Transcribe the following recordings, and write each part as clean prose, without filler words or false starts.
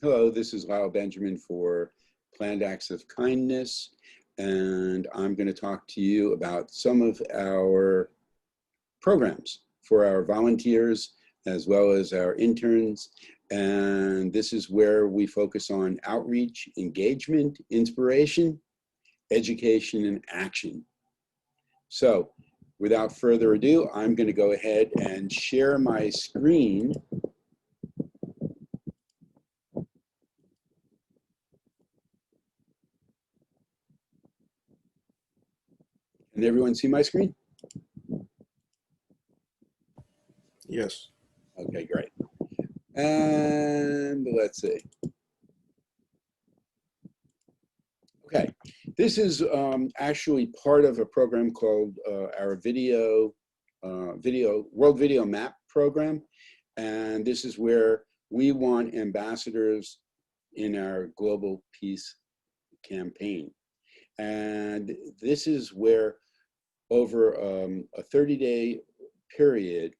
Hello, this is Lyle Benjamin for Planned Acts of Kindness, and I'm going to talk to you about some of our programs for our volunteers as well as our interns. And this is where we focus on outreach, engagement, inspiration, education, and action. So, without further ado, I'm going to go ahead and share my screen. Can everyone see my screen? Yes. Okay, great. And let's see. Okay, this is actually part of a program called our World Video Map program. And this is where we want ambassadors in our global peace campaign. And this is where over a 30-day period,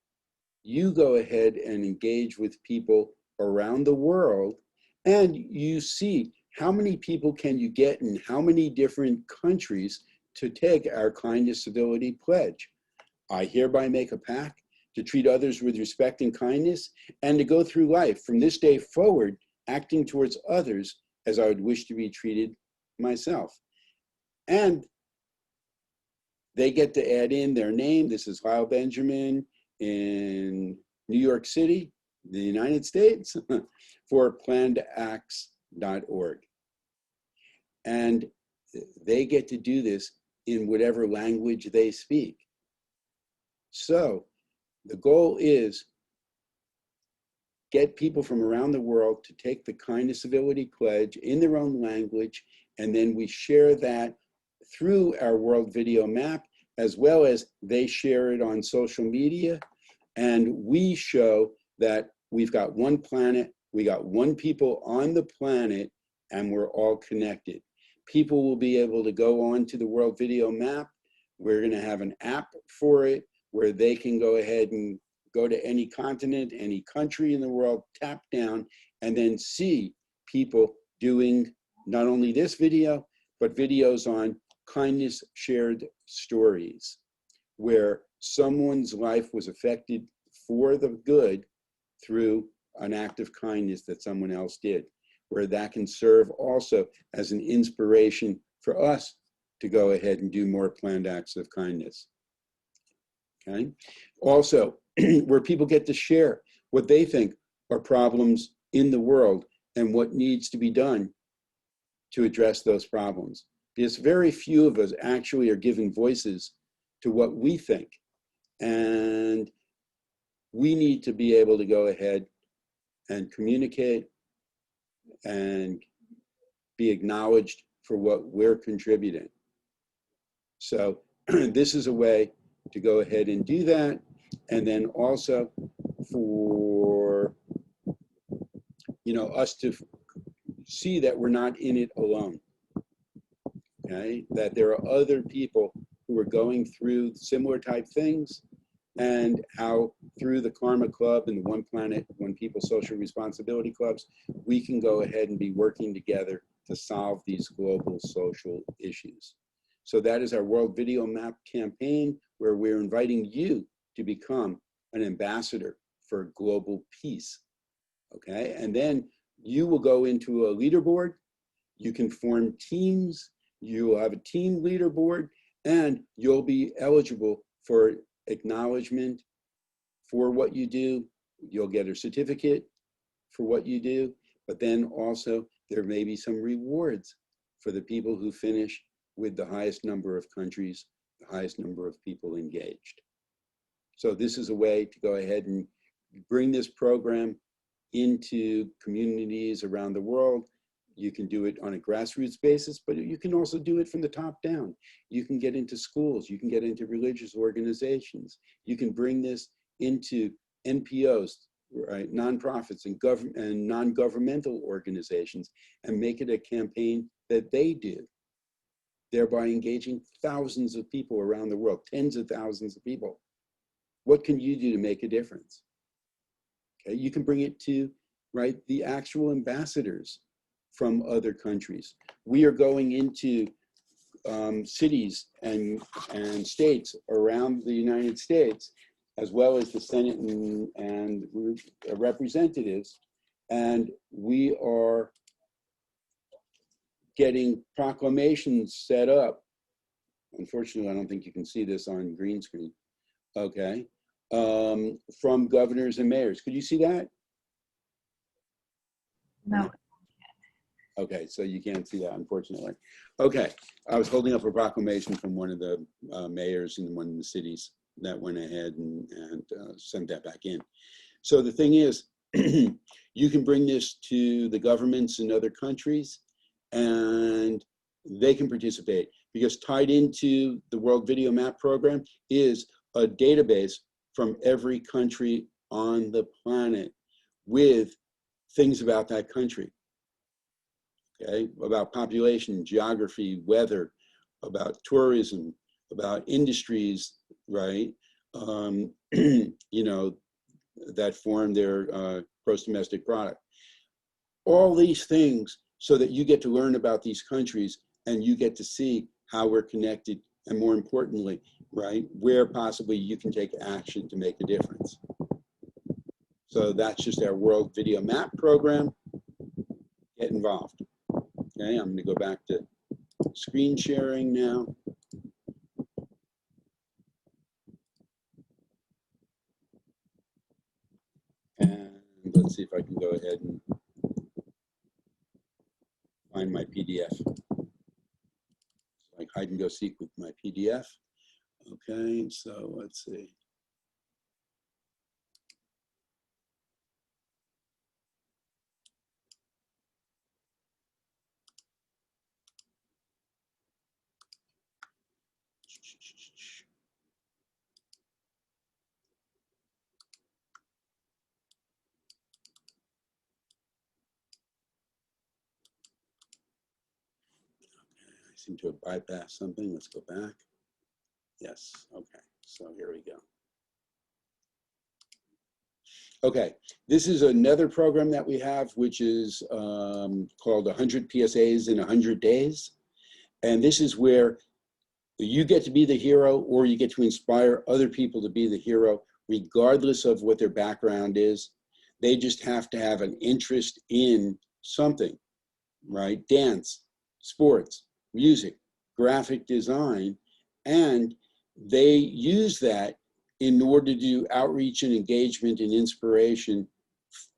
you go ahead and engage with people around the world, and you see how many people can you get in how many different countries to take our kindness civility pledge. I hereby make a pact to treat others with respect and kindness, and to go through life from this day forward acting towards others as I would wish to be treated myself. And they get to add in their name. This is Lyle Benjamin in New York City, the United States, for plannedacts.org. And they get to do this in whatever language they speak. So the goal is get people from around the world to take the Kindness Civility Pledge in their own language, and then we share that through our World Video Map, as well as they share it on social media, and we show that we've got one planet, we got one people on the planet, and we're all connected. People will be able to go on to the World Video Map. We're going to have an app for it where they can go ahead and go to any continent, any country in the world, tap down, and then see people doing not only this video, but videos on kindness shared stories, where someone's life was affected for the good through an act of kindness that someone else did, where that can serve also as an inspiration for us to go ahead and do more planned acts of kindness. Okay. Also, where people get to share what they think are problems in the world and what needs to be done to address those problems. Because very few of us actually are giving voices to what we think. And we need to be able to go ahead and communicate and be acknowledged for what we're contributing. So this is a way to go ahead and do that. And then also for us to see that we're not in it alone. Okay, that there are other people who are going through similar type things, and how through the Karma Club and the One Planet, One People social responsibility clubs, we can go ahead and be working together to solve these global social issues. So that is our World Video Map campaign, where we're inviting you to become an ambassador for global peace. Okay, and then you will go into a leaderboard. You can form teams. You will have a team leaderboard, and you'll be eligible for acknowledgement for what you do. You'll get a certificate for what you do, but then also there may be some rewards for the people who finish with the highest number of countries, the highest number of people engaged. So this is a way to go ahead and bring this program into communities around the world. You can do it on a grassroots basis, but you can also do it from the top down. You can get into schools, you can get into religious organizations. You can bring this into NPOs, right, nonprofits and non-governmental organizations, and make it a campaign that they do, thereby engaging thousands of people around the world, tens of thousands of people. What can you do to make a difference? Okay, you can bring it to right? The actual ambassadors from other countries. We are going into cities and states around the United States, as well as the Senate and representatives, and we are getting proclamations set up. Unfortunately, I don't think you can see this on green screen. Okay, from governors and mayors. Could you see that? No. Okay, so you can't see that, unfortunately. Okay, I was holding up a proclamation from one of the mayors in one of the cities that went ahead and sent that back in. So the thing is, you can bring this to the governments in other countries and they can participate, because tied into the World Video Map program is a database from every country on the planet with things about that country. Okay, about population, geography, weather, about tourism, about industries, right? You know, that form their gross domestic product. All these things so that you get to learn about these countries and you get to see how we're connected, and more importantly, right, where possibly you can take action to make a difference. So that's just our World Video Map program. Get involved. Okay, I'm going to go back to screen sharing now. And let's see if I can go ahead and find my PDF. Like hide and go seek with my PDF. Okay, so let's see. I seem to have bypassed something. Let's go back. Yes, okay, so here we go. Okay, this is another program that we have, which is called 100 PSAs in 100 days. And this is where you get to be the hero, or you get to inspire other people to be the hero, regardless of what their background is. They just have to have an interest in something, right? Dance, sports, music, graphic design, and they use that in order to do outreach and engagement and inspiration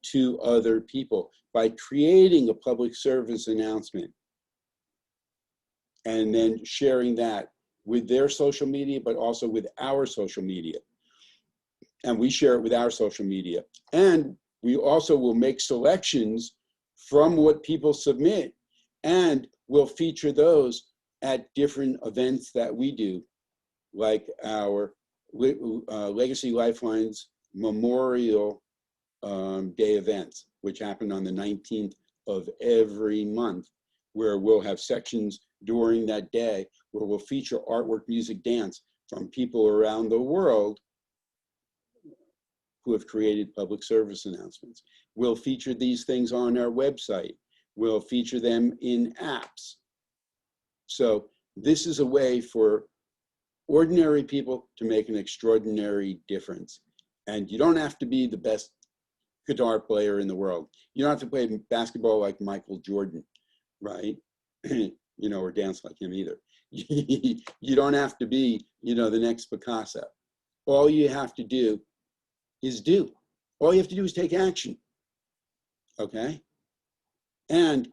to other people by creating a public service announcement and then sharing that with their social media, but also with our social media. And we share it with our social media. And we also will make selections from what people submit, and we'll feature those at different events that we do, like our Legacy Lifelines Memorial Day events, which happen on the 19th of every month, where we'll have sections during that day where we'll feature artwork, music, dance from people around the world who have created public service announcements. We'll feature these things on our website. We'll feature them in apps. So this is a way for ordinary people to make an extraordinary difference. And you don't have to be the best guitar player in the world. You don't have to play basketball like Michael Jordan, right? You know, or dance like him either. You don't have to be, you know, the next Picasso. All you have to do is do. All you have to do is take action, okay? And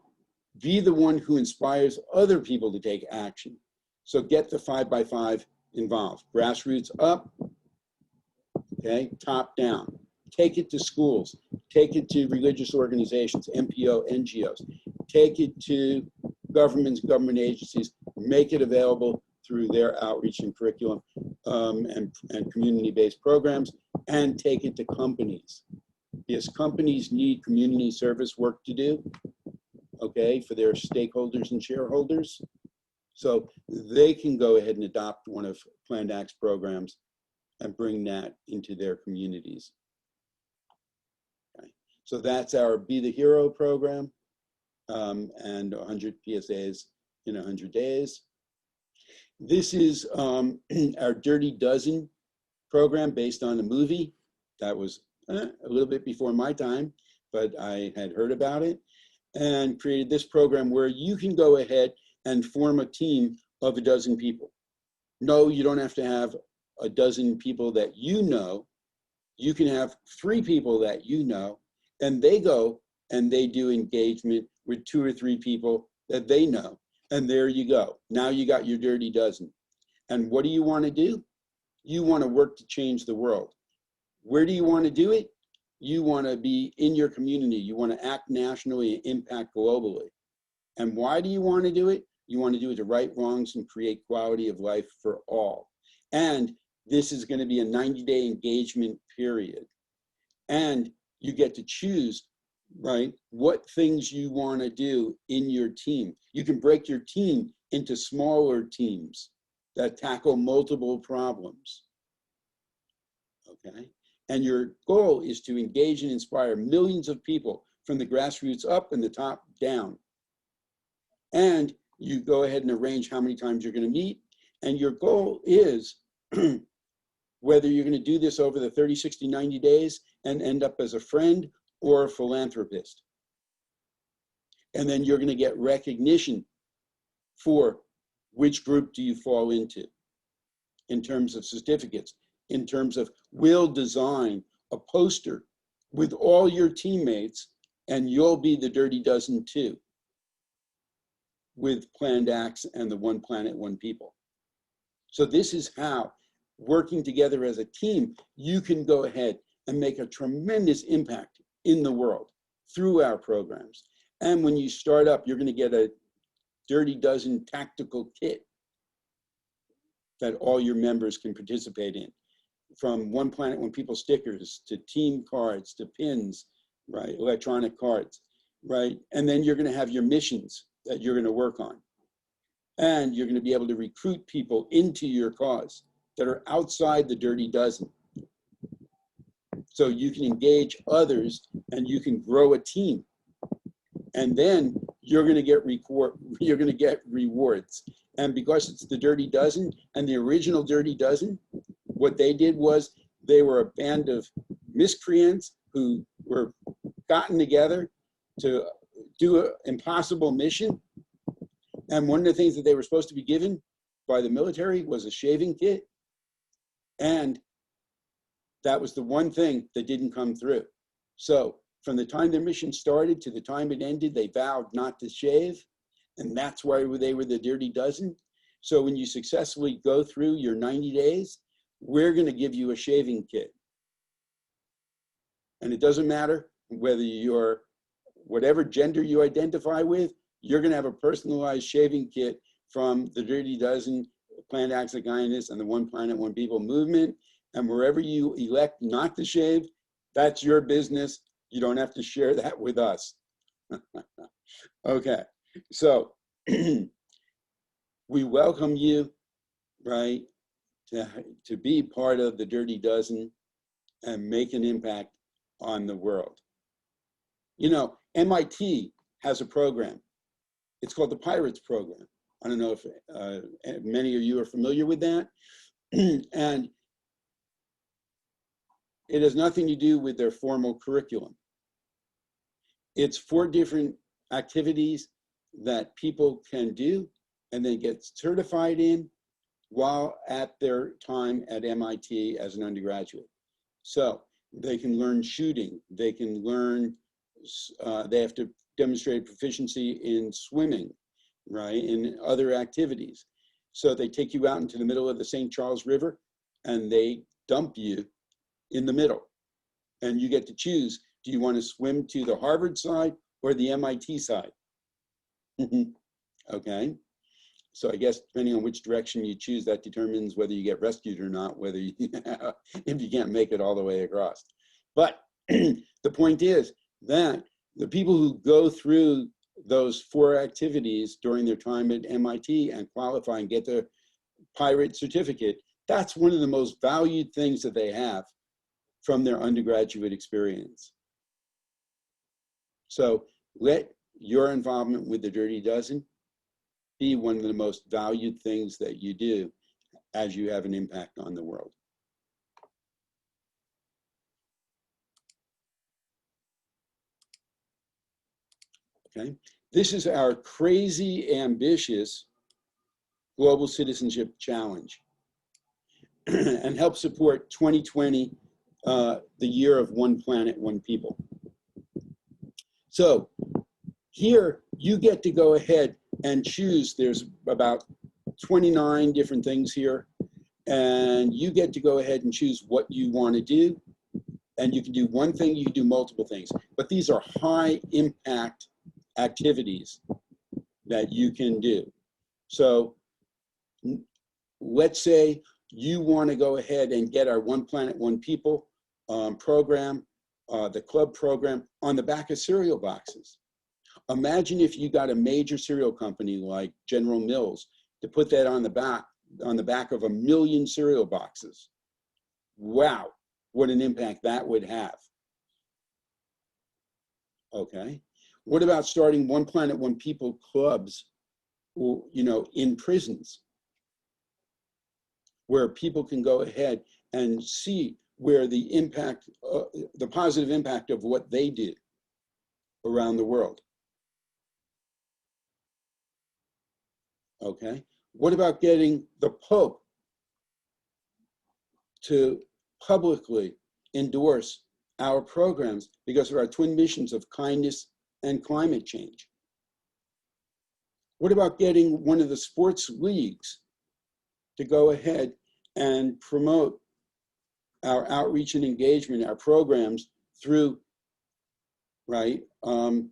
be the one who inspires other people to take action. So get the 5x5 involved. Grassroots up, okay, top down. Take it to schools, take it to religious organizations, NPO, NGOs, take it to governments, government agencies, make it available through their outreach and curriculum and community-based programs, and take it to companies. Because companies need community service work to do, okay, for their stakeholders and shareholders. So they can go ahead and adopt one of Planned Act's programs and bring that into their communities. Okay. So So that's our Be the Hero program, and 100 PSAs in 100 days. This is our Dirty Dozen program based on a movie that was a little bit before my time, but I had heard about it and created this program where you can go ahead and form a team of a dozen people. No, you don't have to have a dozen people that you know. You can have 3 people that you know, and they go and they do engagement with 2 or 3 people that they know. And there you go. Now you got your Dirty Dozen. And what do you want to do? You want to work to change the world. Where do you want to do it? You want to be in your community. You want to act nationally and impact globally. And why do you want to do it? You want to do it to right wrongs and create quality of life for all. And this is going to be a 90-day engagement period. And you get to choose, right, what things you want to do in your team. You can break your team into smaller teams that tackle multiple problems. Okay? And your goal is to engage and inspire millions of people from the grassroots up and the top down. And you go ahead and arrange how many times you're going to meet. And your goal is whether you're going to do this over the 30, 60, 90 days and end up as a friend or a philanthropist. And then you're going to get recognition for which group do you fall into in terms of certificates, in terms of we'll design a poster with all your teammates and you'll be the Dirty Dozen too, with Planned Acts and the One Planet, One People. So this is how, working together as a team, you can go ahead and make a tremendous impact in the world through our programs. And when you start up, you're going to get a Dirty Dozen tactical kit that all your members can participate in, from One Planet, One People stickers to team cards to pins, right? Electronic cards, right? And then you're going to have your missions that you're going to work on. And you're going to be able to recruit people into your cause that are outside the Dirty Dozen. So you can engage others and you can grow a team. And then you're going to get rewards. And because it's the Dirty Dozen and the original Dirty Dozen, what they did was they were a band of miscreants who were gotten together to do an impossible mission. And one of the things that they were supposed to be given by the military was a shaving kit. And that was the one thing that didn't come through. So from the time their mission started to the time it ended, they vowed not to shave. And that's why they were the Dirty Dozen. So when you successfully go through your 90 days, we're going to give you a shaving kit. And it doesn't matter whether you're whatever gender you identify with, you're going to have a personalized shaving kit from the Dirty Dozen, Planned Acts of Kindness, and the One Planet, One People movement. And wherever you elect not to shave, that's your business. You don't have to share that with us. Okay, so we welcome you, right, to be part of the Dirty Dozen and make an impact on the world. You know, MIT has a program. It's called the Pirates Program. I don't know if many of you are familiar with that. And it has nothing to do with their formal curriculum. It's 4 different activities that people can do and then get certified in while at their time at MIT as an undergraduate. So they can learn shooting, they can learn, they have to demonstrate proficiency in swimming, right, in other activities. So they take you out into the middle of the St. Charles River and they dump you in the middle. And you get to choose, do you want to swim to the Harvard side or the MIT side? Okay. So I guess depending on which direction you choose, that determines whether you get rescued or not, whether you, if you can't make it all the way across. But the point is that the people who go through those 4 activities during their time at MIT and qualify and get their pirate certificate, that's one of the most valued things that they have from their undergraduate experience. So let your involvement with the Dirty Dozen be one of the most valued things that you do as you have an impact on the world. Okay, this is our crazy ambitious Global Citizenship Challenge and help support 2020, the year of One Planet, One People. So here you get to go ahead and choose. There's about 29 different things here, and you get to go ahead and choose what you want to do. And you can do one thing, you can do multiple things, but these are high impact activities that you can do. So let's say you want to go ahead and get our One Planet, One People program, the club program, on the back of cereal boxes. Imagine if you got a major cereal company like General Mills to put that on the back of 1 million cereal boxes. Wow, what an impact that would have. Okay, what about starting One Planet, One People clubs, in prisons, where people can go ahead and see where the impact, the positive impact of what they did around the world. Okay, what about getting the Pope to publicly endorse our programs because of our twin missions of kindness and climate change? What about getting one of the sports leagues to go ahead and promote our outreach and engagement, our programs through,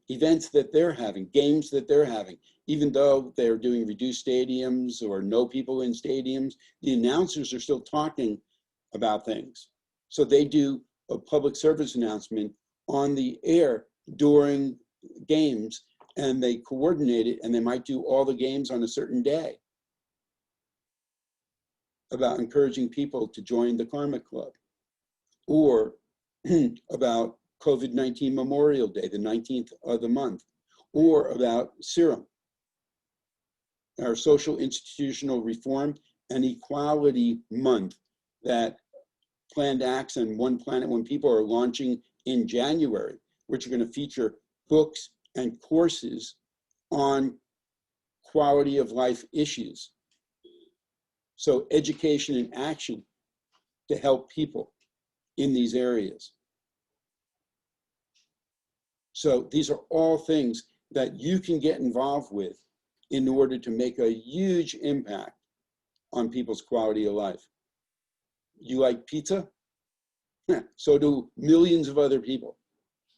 events that they're having, games that they're having? Even though they're doing reduced stadiums or no people in stadiums, the announcers are still talking about things. So they do a public service announcement on the air during games, and they coordinate it, and they might do all the games on a certain day about encouraging people to join the Karma Club, or about COVID-19 Memorial Day, the 19th of the month, or about Serum, our social institutional reform and equality month that Planned Acts and One Planet, One People are launching in January, which are going to feature books and courses on quality of life issues. So education and action to help people in these areas. So these are all things that you can get involved with in order to make a huge impact on people's quality of life. You like pizza? So do millions of other people.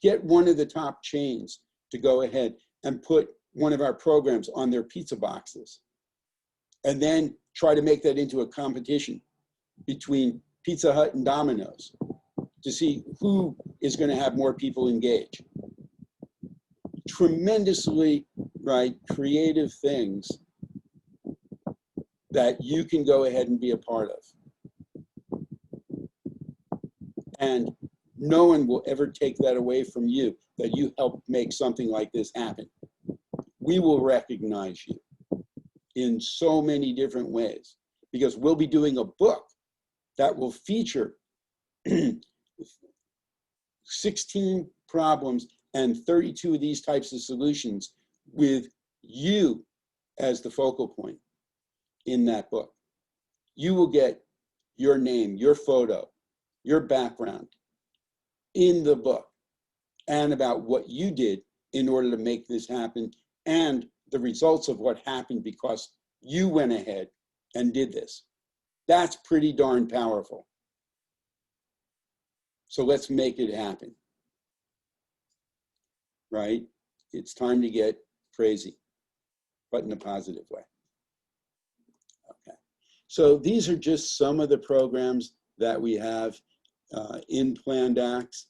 Get one of the top chains to go ahead and put one of our programs on their pizza boxes, and then try to make that into a competition between Pizza Hut and Domino's to see who is going to have more people engage. Tremendously, creative things that you can go ahead and be a part of. And no one will ever take that away from you, that you helped make something like this happen. We will recognize you in so many different ways, because we'll be doing a book that will feature 16 problems and 32 of these types of solutions with you as the focal point in that book. You will get your name, your photo, your background in the book, and about what you did in order to make this happen, and the results of what happened because you went ahead and did this. That's pretty darn powerful. So let's make it happen. Right? It's time to get crazy, but in a positive way. Okay. So these are just some of the programs that we have in Planned Acts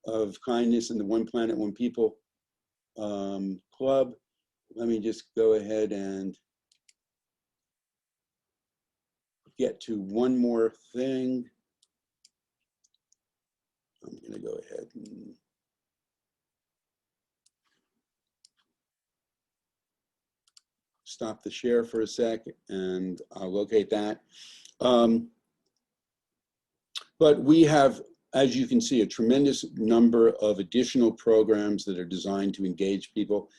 of Kindness and the One Planet, One People Club. Let me just go ahead and get to one more thing. I'm going to go ahead and stop the share for a sec and I'll locate that. But we have, as you can see, a tremendous number of additional programs that are designed to engage people.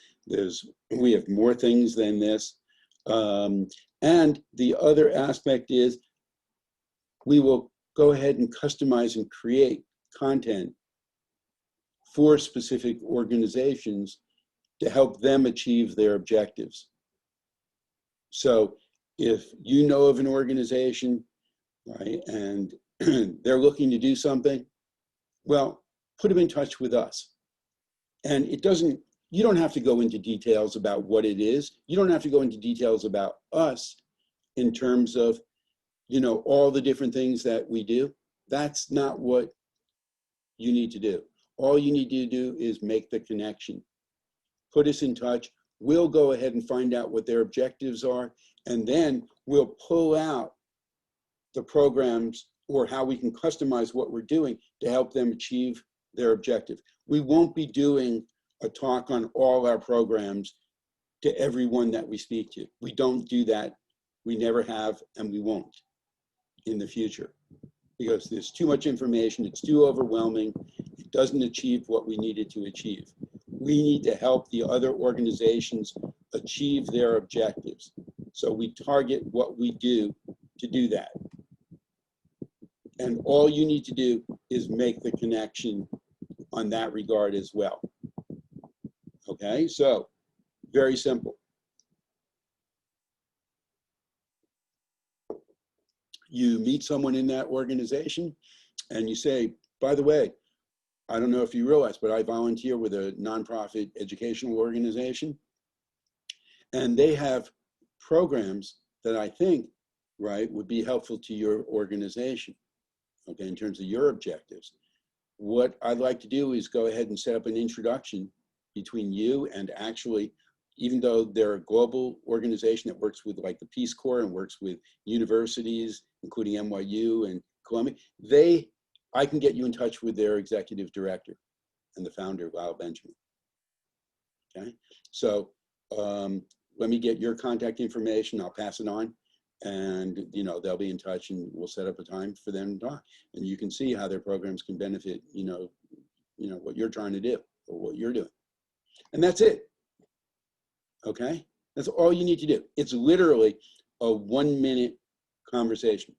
We have more things than this. And the other aspect is we will go ahead and customize and create content for specific organizations to help them achieve their objectives. So if you know of an organization, right, and they're looking to do something, well, put them in touch with us. And you don't have to go into details about what it is. You don't have to go into details about us in terms of, all the different things that we do. That's not what you need to do. All you need to do is make the connection. Put us in touch. We'll go ahead and find out what their objectives are, and then we'll pull out the programs or how we can customize what we're doing to help them achieve their objective. We won't be doing a talk on all our programs to everyone that we speak to. We don't do that. We never have, and we won't in the future, because there's too much information. It's too overwhelming. It doesn't achieve what we needed to achieve. We need to help the other organizations achieve their objectives. So we target what we do to do that. And all you need to do is make the connection on that regard as well. Okay, so very simple. You meet someone in that organization and you say, by the way, I don't know if you realize, but I volunteer with a nonprofit educational organization, and they have programs that I think, right, would be helpful to your organization, okay, in terms of your objectives. What I'd like to do is go ahead and set up an introduction between you and, actually, even though they're a global organization that works with like the Peace Corps and works with universities, including NYU and Columbia, I can get you in touch with their executive director and the founder, Lyle Benjamin. Okay, so let me get your contact information. I'll pass it on, and they'll be in touch, and we'll set up a time for them to talk. And you can see how their programs can benefit, what you're trying to do or what you're doing. And that's it. Okay, that's all you need to do. It's literally a 1-minute conversation.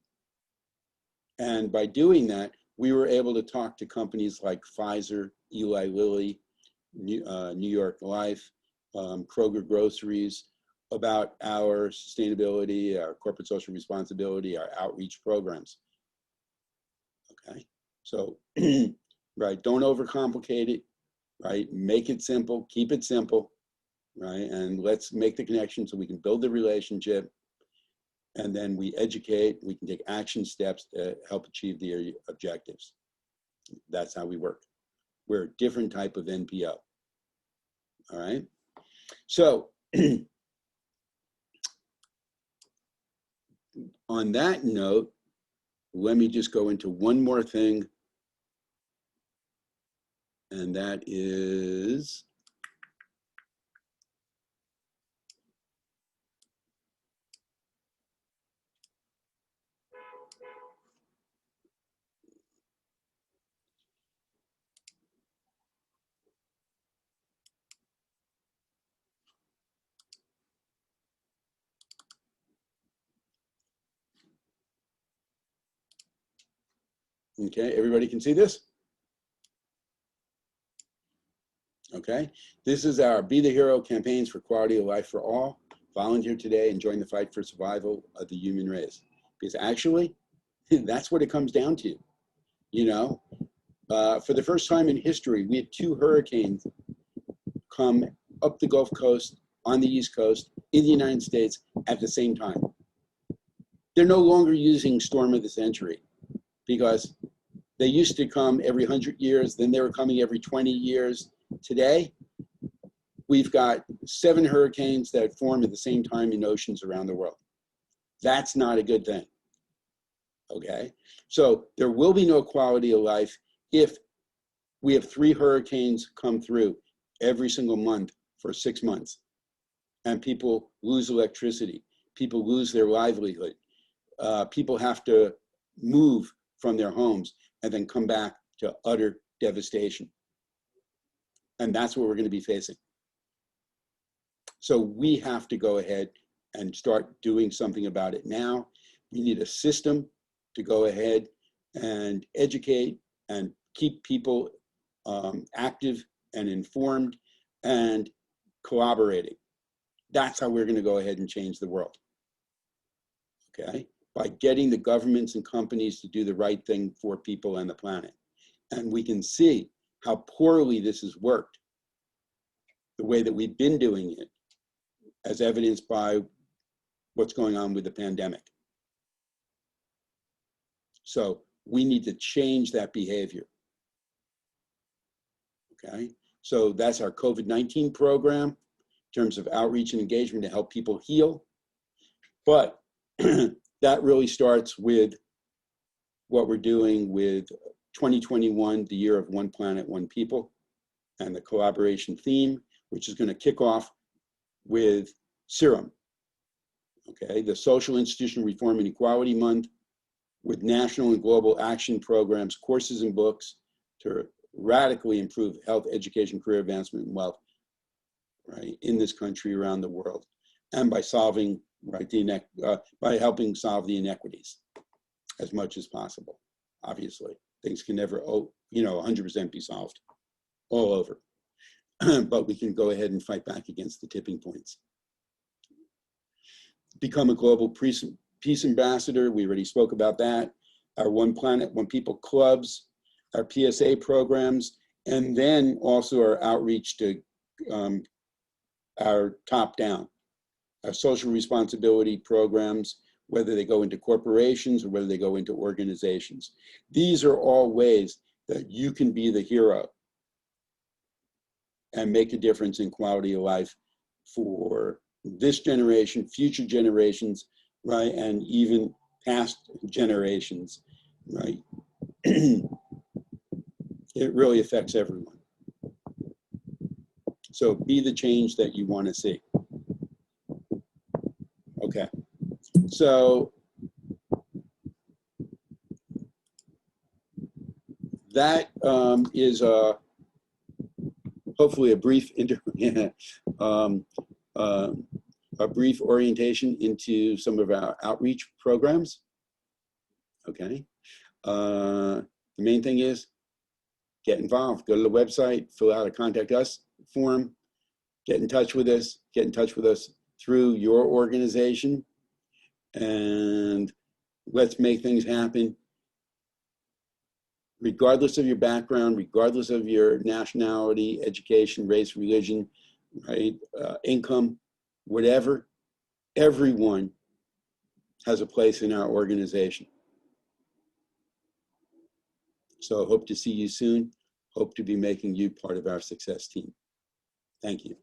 And by doing that, we were able to talk to companies like Pfizer, Eli Lilly, New York Life, Kroger Groceries, about our sustainability, our corporate social responsibility, our outreach programs. Okay, so, right, don't overcomplicate it, right? Make it simple, keep it simple, right? And let's make the connection so we can build the relationship, and then we educate, we can take action steps to help achieve the objectives. That's how we work. We're a different type of NPO, all right? So, on that note, let me just go into one more thing, and that is okay, everybody can see this? Okay, this is our Be the Hero campaigns for quality of life for all. Volunteer today and join the fight for survival of the human race. Because actually, that's what it comes down to. For the first time in history, we had 2 hurricanes come up the Gulf Coast, on the East Coast, in the United States at the same time. They're no longer using storm of the century, because they used to come every 100 years, then they were coming every 20 years. Today, we've got 7 hurricanes that form at the same time in oceans around the world. That's not a good thing, okay? So there will be no quality of life if we have 3 hurricanes come through every single month for 6 months. and people lose electricity. People lose their livelihood. People have to move from their homes and then come back to utter devastation. And that's what we're going to be facing. So we have to go ahead and start doing something about it now. We need a system to go ahead and educate and keep people active and informed and collaborating. That's how we're going to go ahead and change the world. Okay? By getting the governments and companies to do the right thing for people and the planet. And we can see how poorly this has worked, the way that we've been doing it, as evidenced by what's going on with the pandemic. So we need to change that behavior. Okay? So that's our COVID-19 program in terms of outreach and engagement to help people heal. But that really starts with what we're doing with 2021, the year of One Planet, One People, and the collaboration theme, which is going to kick off with Serum, okay, the Social Institutional Reform and Equality Month, with national and global action programs, courses and books to radically improve health, education, career advancement, and wealth, right, in this country, around the world, and by solving, right, by helping solve the inequities as much as possible. Obviously, things can never, 100% be solved all over, but we can go ahead and fight back against the tipping points. Become a global peace ambassador. We already spoke about that. Our One Planet, One People clubs, our PSA programs, and then also our outreach to our top down, our social responsibility programs, whether they go into corporations or whether they go into organizations. These are all ways that you can be the hero and make a difference in quality of life for this generation, future generations, right, and even past generations, right? It really affects everyone. So be the change that you want to see. Okay, so that is hopefully a brief a brief orientation into some of our outreach programs. Okay, the main thing is get involved. Go to the website, fill out a contact us form, get in touch with us, through your organization, and let's make things happen. Regardless of your background, regardless of your nationality, education, race, religion, right, income, whatever, everyone has a place in our organization. So hope to see you soon. Hope to be making you part of our success team. Thank you.